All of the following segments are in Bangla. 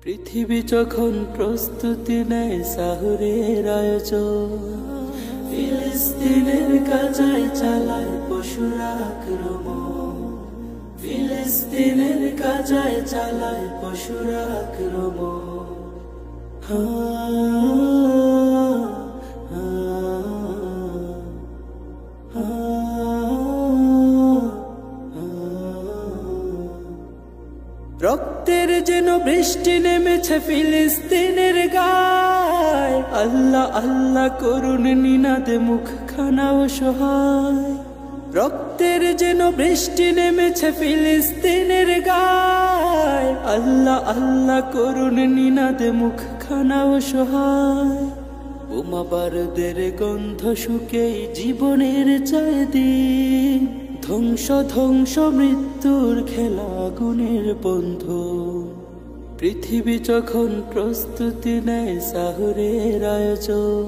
পৃথিবী যখন প্রস্তুতি নেয় সাহুরের আয়োজন, ফিলিস্তিনের গাজায় চালায় পশুরা আক্রমণ, ফিলিস্তিনের গাজায় চালায় পশুরা আক্রমণ। রক্তের যেন বৃষ্টি নেমেছে ফিলিস্তিনের গায়, আল্লাহ আল্লাহ করুন নিনাদে মুখখানা অসহায়। রক্তের যেন বৃষ্টি নেমেছে ফিলিস্তিনের গায়, আল্লাহ আল্লাহ করুন নিনাদে মুখখানা অসহায়। বোমা বারুদের গন্ধ শুকেই জীবনের চায় দিন, ধ্বংস ধ্বংস মৃত্যুর খেলা আগুনের বন্ধু। পৃথিবী যখন প্রস্তুতি নেয় সাহুরের আয়োজন,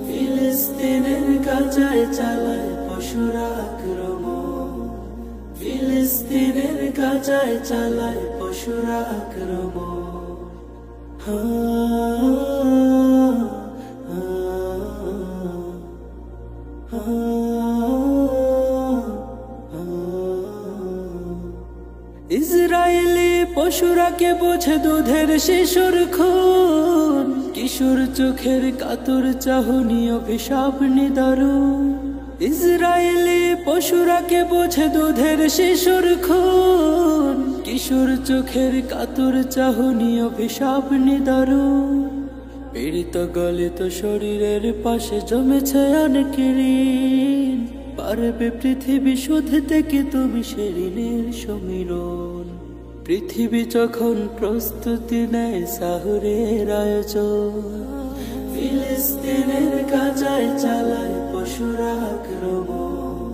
ফিলিস্তিনের গাজায় চালায় পশুরা আক্রমণ, ফিলিস্তিনের গাজায় চালায় পশুরা আক্রমণ। ইসরায়েলি পশুরাকে বোঝে দুধের শিশুর খুন, কিশোর চোখের কাতর চাহনি অভিশাপ নিদারুণ। ইসরায়েলি পশুরাকে বোঝে দুধের শিশুর খুন, কিশোর চোখের কাতর চাহনি অভিশাপ নিদারুণ। পীড়িত গলিত শরীরের পাশে জমেছে অনেক ঋণ, পারবে পৃথিবী শুধতে কি তুমি সে ঋণের সমীরণ। পৃথিবী যখন প্রস্তুতি নেয় সাহুরের আয়োজন, ফিলিস্তিনের গাজায় চালায় পশুরা আক্রমণ,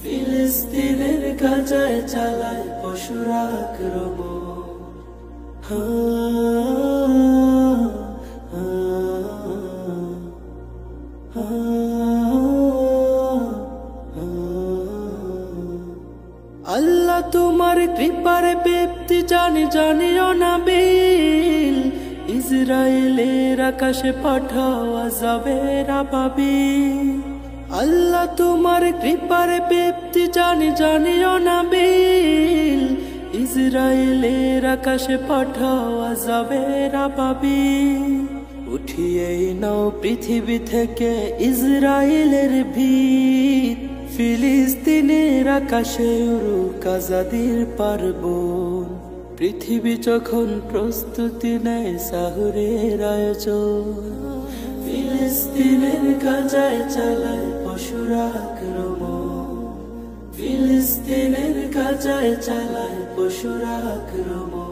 ফিলিস্তিনের গাজায় চালায় পশুরা আক্রমণ। আল্লাহ তোমার কৃপার ব্যক্তি জানি জানিও না বিল, ইসরায়েলের আকাশে পাঠাও আযাবের আবাবিল। আল্লাহ তোমার কৃপার ব্যক্তি জানি জানিও না বিল, ইসরায়েলের আকাশে পাঠাও আযাবের আবাবিল। উঠিয়ে নাও পৃথিবী থেকে ইসরায়েলের ভিত, ফিলিস্তিনের আকাশে উড়ুক আজাদির পার্বণ। পৃথিবী যখন প্রস্তুতি নেয় সাহুরের আয়োজন, ফিলিস্তিনের গাজায় চালায় পশুরা আক্রমণ, ফিলিস্তিনের গাজায় চালায় পশুরা আক্রমণ।